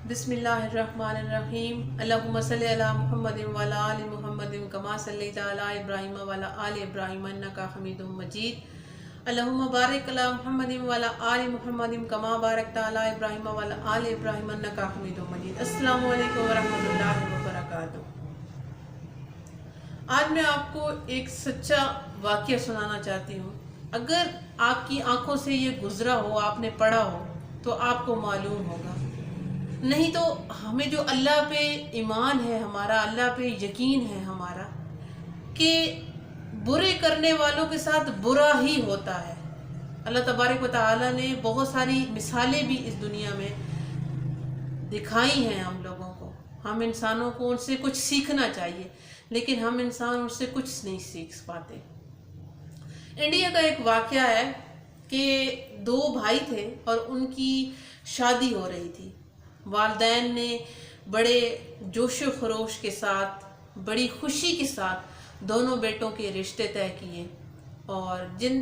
بسم اللہ الرحمن الرحیم اللہم صلی علی محمد وعلی آل محمد کما صلیت علی ابراہیم وعلی آل ابراہیم انکا حمید مجید اللہم بارک علی محمد وعلی آل محمد کما بارکت علی ابراہیم وعلی آل ابراہیم انکا حمید مجید۔ السلام علیکم ورحمۃ اللہ وبرکاتہ۔ آج میں آپ کو ایک سچا واقعہ سنانا چاہتی ہوں۔ اگر آپ کی آنکھوں سے یہ گزرا ہو، آپ نے پڑھا ہو تو آپ کو معلوم ہوگا، نہیں تو ہمیں جو اللہ پہ ایمان ہے ہمارا، اللہ پہ یقین ہے ہمارا کہ برے کرنے والوں کے ساتھ برا ہی ہوتا ہے۔ اللہ تبارک و تعالیٰ نے بہت ساری مثالیں بھی اس دنیا میں دکھائی ہیں ہم لوگوں کو۔ ہم انسانوں کو ان سے کچھ سیکھنا چاہیے، لیکن ہم انسان ان سے کچھ نہیں سیکھ پاتے۔ انڈیا کا ایک واقعہ ہے کہ دو بھائی تھے اور ان کی شادی ہو رہی تھی۔ والدین نے بڑے جوش و خروش کے ساتھ، بڑی خوشی کے ساتھ دونوں بیٹوں کے رشتے طے کیے، اور جن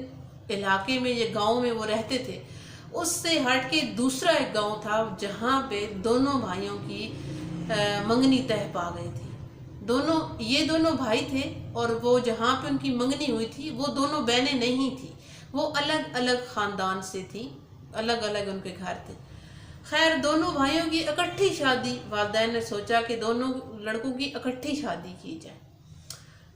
علاقے میں یہ گاؤں میں وہ رہتے تھے اس سے ہٹ کے دوسرا ایک گاؤں تھا جہاں پہ دونوں بھائیوں کی منگنی طے پا گئی تھی۔ یہ دونوں بھائی تھے، اور وہ جہاں پہ ان کی منگنی ہوئی تھی وہ دونوں بہنیں نہیں تھیں، وہ الگ الگ خاندان سے تھیں، الگ الگ ان کے گھر تھے۔ خیر، دونوں بھائیوں کی اکٹھی شادی، والدین نے سوچا کہ دونوں لڑکوں کی اکٹھی شادی کی جائے،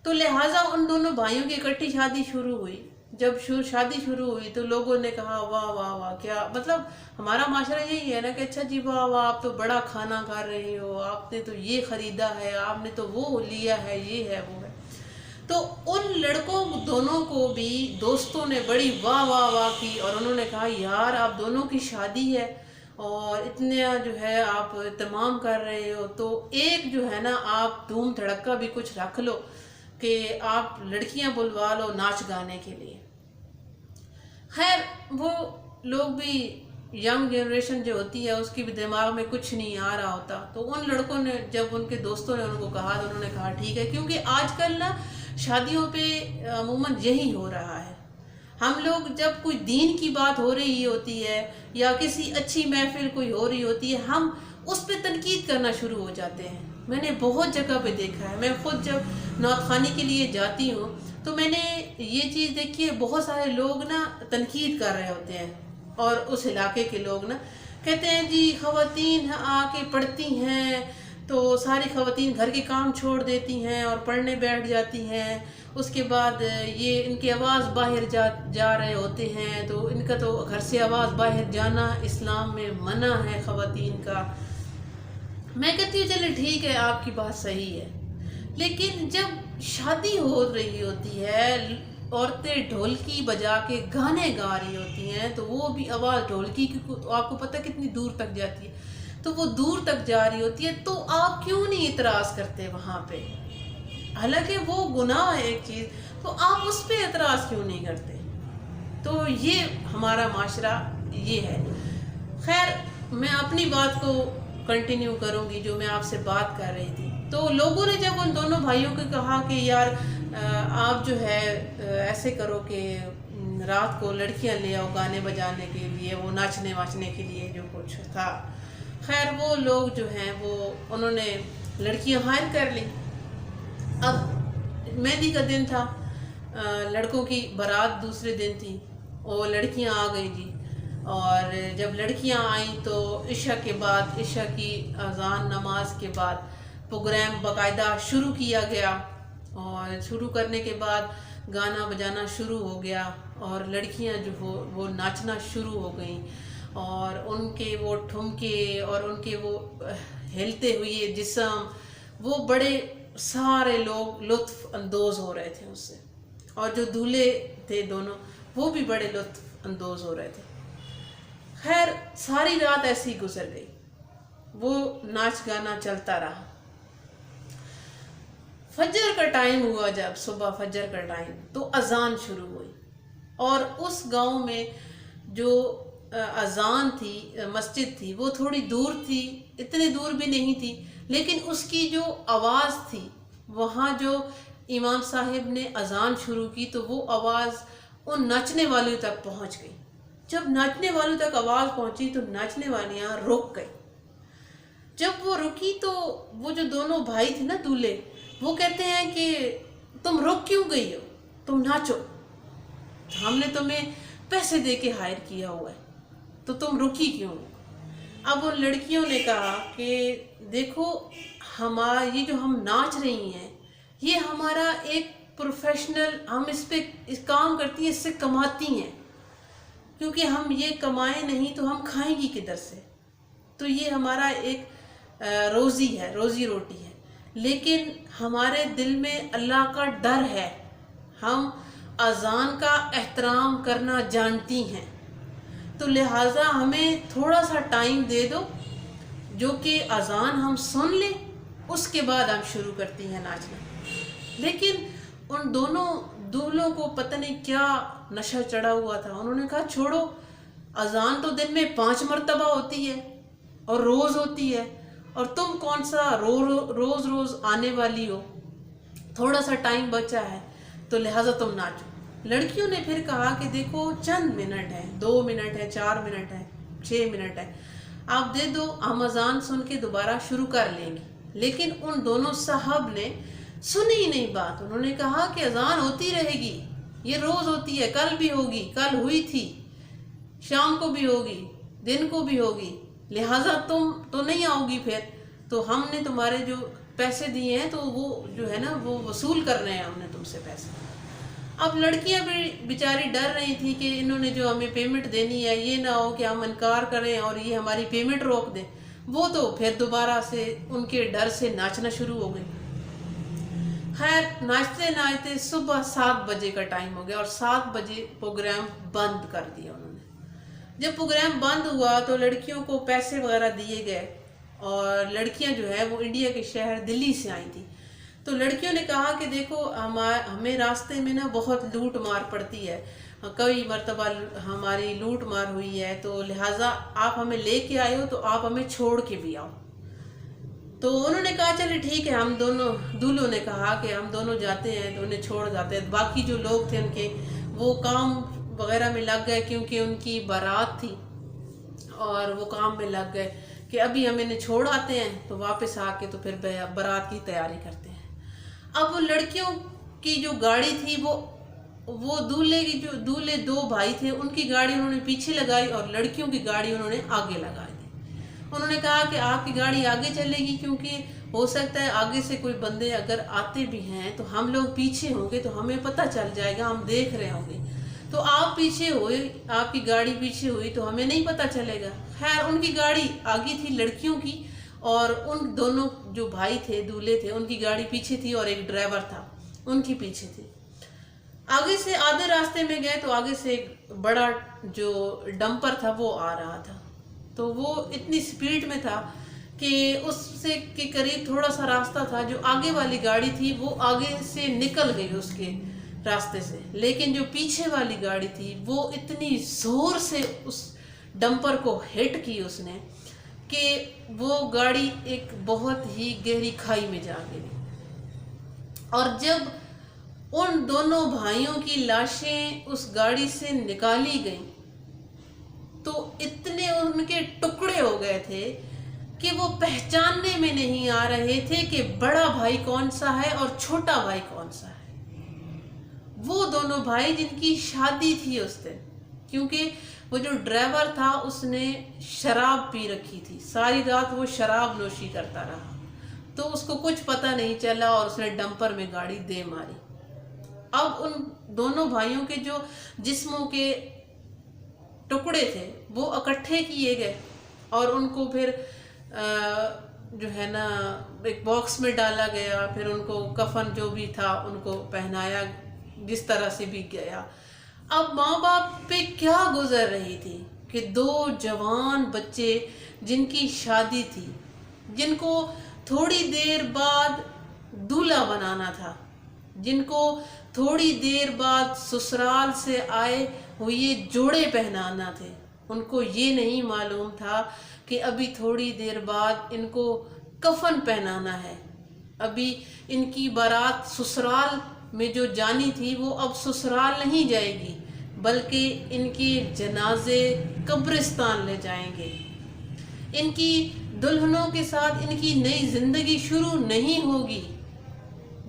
تو لہٰذا ان دونوں بھائیوں کی اکٹھی شادی شروع ہوئی۔ جب شادی شروع ہوئی تو لوگوں نے کہا واہ واہ واہ، کیا مطلب ہمارا معاشرہ یہی ہے نا کہ اچھا جی واہ واہ، آپ تو بڑا کھانا کھا رہے ہو، آپ نے تو یہ خریدا ہے، آپ نے تو وہ لیا ہے، یہ ہے وہ ہے۔ تو ان لڑکوں دونوں کو بھی دوستوں نے بڑی واہ واہ واہ کی، اور انہوں نے کہا یار آپ دونوں کی شادی ہے اور اتنا جو ہے آپ اہتمام کر رہے ہو، تو ایک جو ہے نا آپ دھوم دھڑکا بھی کچھ رکھ لو کہ آپ لڑکیاں بلوا لو ناچ گانے کے لیے۔ خیر، وہ لوگ بھی ینگ جنریشن جو ہوتی ہے اس کی بھی دماغ میں کچھ نہیں آ رہا ہوتا، تو ان لڑکوں نے، جب ان کے دوستوں نے ان کو کہا تو انہوں نے کہا ٹھیک ہے، کیونکہ آج کل نا شادیوں پہ عموماً یہی ہو رہا ہے۔ ہم لوگ جب کوئی دین کی بات ہو رہی ہوتی ہے یا کسی اچھی محفل کوئی ہو رہی ہوتی ہے، ہم اس پہ تنقید کرنا شروع ہو جاتے ہیں۔ میں نے بہت جگہ پہ دیکھا ہے، میں خود جب نعت خوانی کے لیے جاتی ہوں تو میں نے یہ چیز دیکھی ہے، بہت سارے لوگ نا تنقید کر رہے ہوتے ہیں، اور اس علاقے کے لوگ نا کہتے ہیں جی خواتین آ کے پڑھتی ہیں تو ساری خواتین گھر کے کام چھوڑ دیتی ہیں اور پڑھنے بیٹھ جاتی ہیں، اس کے بعد یہ ان کی آواز باہر جا رہے ہوتے ہیں، تو ان کا تو گھر سے آواز باہر جانا اسلام میں منع ہے خواتین کا۔ میں کہتی ہوں چلے ٹھیک ہے، آپ کی بات صحیح ہے، لیکن جب شادی ہو رہی ہوتی ہے، عورتیں ڈھولکی بجا کے گانے گا رہی ہوتی ہیں، تو وہ بھی آواز ڈھولکی کی آپ کو پتہ کتنی دور تک جاتی ہے، تو وہ دور تک جا رہی ہوتی ہے، تو آپ کیوں نہیں اعتراض کرتے وہاں پہ؟ حالانکہ وہ گناہ ہے ایک چیز، تو آپ اس پہ اعتراض کیوں نہیں کرتے؟ تو یہ ہمارا معاشرہ یہ ہے۔ خیر، میں اپنی بات کو کنٹینیو کروں گی جو میں آپ سے بات کر رہی تھی۔ تو لوگوں نے جب ان دونوں بھائیوں کو کہا کہ یار آپ جو ہے ایسے کرو کہ رات کو لڑکیاں لے آؤ گانے بجانے کے لیے، وہ ناچنے واچنے کے لیے جو کچھ تھا، خیر وہ لوگ جو ہیں انہوں نے لڑکیاں ہائر کر لی۔ اب مہندی کا دن تھا، لڑکوں کی بارات دوسرے دن تھی، اور لڑکیاں آ گئی جی، اور جب لڑکیاں آئیں تو عشاء کے بعد، عشاء کی اذان نماز کے بعد پروگرام باقاعدہ شروع کیا گیا، اور شروع کرنے کے بعد گانا بجانا شروع ہو گیا، اور لڑکیاں جو وہ ناچنا شروع ہو گئیں، اور ان کے وہ ٹھمکے اور ان کے وہ ہلتے ہوئے جسم، وہ بڑے سارے لوگ لطف اندوز ہو رہے تھے اس سے، اور جو دولہے تھے دونوں وہ بھی بڑے لطف اندوز ہو رہے تھے۔ خیر، ساری رات ایسی گزر گئی، وہ ناچ گانا چلتا رہا۔ فجر کا ٹائم ہوا، جب صبح فجر کا ٹائم، تو اذان شروع ہوئی، اور اس گاؤں میں جو اذان تھی، مسجد تھی، وہ تھوڑی دور تھی، اتنی دور بھی نہیں تھی، لیکن اس کی جو آواز تھی، وہاں جو امام صاحب نے اذان شروع کی تو وہ آواز ان ناچنے والوں تک پہنچ گئی۔ جب ناچنے والوں تک آواز پہنچی تو ناچنے والیاں رک گئی، जब वो रुकी तो वो जो दोनों भाई थे ना दूल्हे, वो कहते हैं कि तुम रुक क्यों गई हो, तुम नाचो, हमने तुम्हें पैसे दे के हायर किया हुआ है, तो तुम रुकी क्यों। अब उन लड़कियों ने कहा कि देखो, हमारा ये जो हम नाच रही हैं, ये हमारा एक प्रोफेशनल, हम इस काम करती हैं, इससे कमाती हैं, क्योंकि हम ये कमाए नहीं तो हम खाएंगी किधर से। तो ये हमारा एक रोज़ी है, रोज़ी रोटी है। लेकिन हमारे दिल में अल्लाह का डर है, हम अज़ान का एहतराम करना जानती हैं, तो लिहाजा हमें थोड़ा सा टाइम दे दो, जो कि अज़ान हम सुन लें, उसके बाद हम शुरू करती हैं नाचना। लेकिन उन दोनों दूल्हों को पता नहीं क्या नशा चढ़ा हुआ था। उन्होंने कहा छोड़ो, अज़ान तो दिन में 5 मरतबा होती है और रोज़ होती है, और तुम कौन सा रोज़ रोज़ आने वाली हो, थोड़ा सा टाइम बचा है, तो लिहाजा तुम नाचो। लड़कियों ने फिर कहा कि देखो, चंद मिनट है, 2 मिनट है, 4 मिनट है, 6 मिनट है, आप दे दो, हम अज़ान सुन के दोबारा शुरू कर लेंगे। लेकिन उन दोनों साहब ने सुनी ही नहीं बात। उन्होंने कहा कि अज़ान होती रहेगी, ये रोज़ होती है, कल भी होगी, कल हुई थी, शाम को भी होगी, दिन को भी होगी, लिहाजा तुम तो नहीं आओगी फिर, तो हमने तुम्हारे जो पैसे दिए हैं तो वो जो है ना वो वसूल कर रहे हैं हमने तुमसे पैसे। अब लड़कियां भी बेचारी डर रही थी कि इन्होंने जो हमें पेमेंट देनी है, ये ना हो कि हम इनकार करें और ये हमारी पेमेंट रोक दें। वो तो फिर दोबारा से उनके डर से नाचना शुरू हो गई। खैर, नाचते नाचते सुबह 7 बजे का टाइम हो गया और 7 बजे प्रोग्राम बंद कर दिया उन्होंने। जब प्रोग्राम बंद हुआ तो लड़कियों को पैसे वगैरह दिए गए, और लड़कियां जो है वो इंडिया के शहर दिल्ली से आई थी। तो लड़कियों ने कहा कि देखो, हमें रास्ते में ना बहुत लूट मार पड़ती है, कई मरतबा हमारी लूट मार हुई है, तो लिहाजा आप हमें लेके आए हो तो आप हमें छोड़ के भी आओ। तो उन्होंने कहा चले ठीक है, हम दोनों, दूल्हों ने कहा कि हम दोनों जाते हैं, तो उन्हें छोड़ जाते हैं। बाकी जो लोग थे उनके, वो काम वगैरह में लग गए, क्योंकि उनकी बारात थी, और वो काम में लग गए कि अभी हम इन्हें छोड़ आते हैं, तो वापस आके तो फिर बारात की तैयारी करते हैं। अब वो लड़कियों की जो गाड़ी थी, वो दूल्हे 2 भाई थे, उनकी गाड़ी उन्होंने पीछे लगाई और लड़कियों की गाड़ी उन्होंने आगे लगा दी। उन्होंने कहा कि आपकी गाड़ी आगे चलेगी, क्योंकि हो सकता है आगे से कोई बंदे अगर आते भी हैं तो हम लोग पीछे होंगे, तो हमें पता चल जाएगा, हम देख रहे होंगे। तो आप पीछे हुए, आपकी गाड़ी पीछे हुई तो हमें नहीं पता चलेगा। खैर, उनकी गाड़ी आगे थी लड़कियों की, और उन दोनों जो भाई थे, दूल्हे थे, उनकी गाड़ी पीछे थी, और एक ड्राइवर था, उनकी पीछे थी। आगे से आधे रास्ते में गए तो आगे से एक बड़ा जो डंपर था वो आ रहा था। तो वो इतनी स्पीड में था कि उससे के करीब थोड़ा सा रास्ता था, जो आगे वाली गाड़ी थी वो आगे से निकल गई उसके रास्ते से, लेकिन जो पीछे वाली गाड़ी थी वो इतनी जोर से उस डंपर को हिट की उसने कि वो गाड़ी एक बहुत ही गहरी खाई में जा गिरी। और जब उन दोनों भाइयों की लाशें उस गाड़ी से निकाली गईं, तो इतने उनके टुकड़े हो गए थे कि वो पहचानने में नहीं आ रहे थे कि बड़ा भाई कौन सा है और छोटा भाई कौन सा है। वो दोनों भाई जिनकी शादी थी उस दिन, क्योंकि वो जो ड्राइवर था उसने शराब पी रखी थी, सारी रात वो शराब नोशी करता रहा, तो उसको कुछ पता नहीं चला और उसने डंपर में गाड़ी दे मारी। अब उन दोनों भाइयों के जो जिस्मों के टुकड़े थे वो इकट्ठे किए गए और उनको फिर जो है ना एक बॉक्स में डाला गया, फिर उनको कफन जो भी था उनको पहनाया जिस तरह से भी गया। अब माँ बाप पे क्या गुजर रही थी कि 2 जवान बच्चे जिनकी शादी थी, जिनको थोड़ी देर बाद दूल्हा बनाना था, जिनको थोड़ी देर बाद ससुराल से आए हुए जोड़े पहनाना थे, उनको ये नहीं मालूम था कि अभी थोड़ी देर बाद इनको कफन पहनाना है। अभी इनकी बारात ससुराल में जो जानी थी वो अब ससुराल नहीं जाएगी, बल्कि इनके जनाजे कब्रिस्तान ले जाएंगे। इनकी दुल्हनों के साथ इनकी नई ज़िंदगी शुरू नहीं होगी,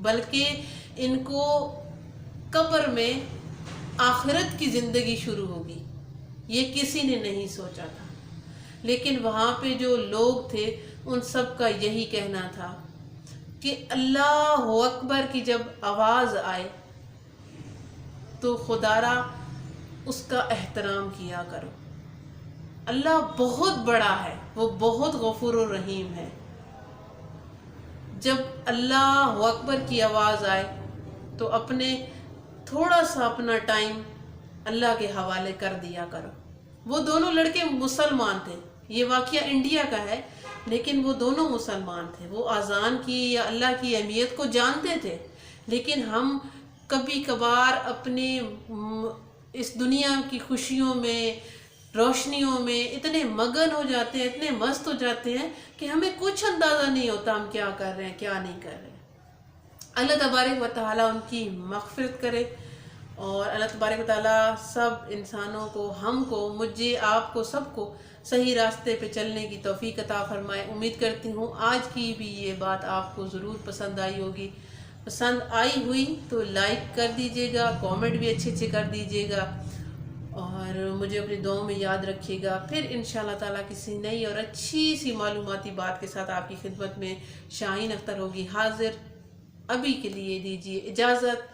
बल्कि इनको कब्र में आखिरत की ज़िंदगी शुरू होगी। ये किसी ने नहीं सोचा था, लेकिन वहाँ पे जो लोग थे उन सब का यही कहना था कि अल्लाह अकबर की जब आवाज़ आए तो खुदारा उसका एहतराम किया करो। अल्लाह बहुत बड़ा है, वो बहुत गफूर और रहीम है। जब अल्लाह अकबर की आवाज़ आए तो थोड़ा सा अपना टाइम अल्लाह के हवाले कर दिया करो। वो दोनों लड़के मुसलमान थे, ये वाक़या इंडिया का है, लेकिन वो दोनों मुसलमान थे। वो अज़ान की या अल्लाह की अहमियत को जानते थे, लेकिन हम कभी कभार अपने इस दुनिया की खुशियों में, रोशनियों में इतने मगन हो जाते हैं, इतने मस्त हो जाते हैं कि हमें कुछ अंदाज़ा नहीं होता हम क्या कर रहे हैं, क्या नहीं कर रहे हैं। अल्लाह तबारक व तआला उनकी मग़फ़िरत करे और अल्लाह तबारक व तआला सब इंसानों को, हमको, मुझे, आपको, सबको सही रास्ते पे चलने की तौफ़ीक़ अता फ़रमाए। उम्मीद करती हूँ आज की भी ये बात आपको ज़रूर पसंद आई होगी। पसंद आई हुई तो लाइक कर दीजिएगा, कमेंट भी अच्छे अच्छे कर दीजिएगा और मुझे अपनी दुआओं में याद रखिएगा। फिर इंशाअल्लाह ताला किसी नई और अच्छी सी मालूमाती बात के साथ आपकी खिदमत में शाहीन अख्तर होगी हाज़िर। अभी के लिए दीजिए इजाज़त।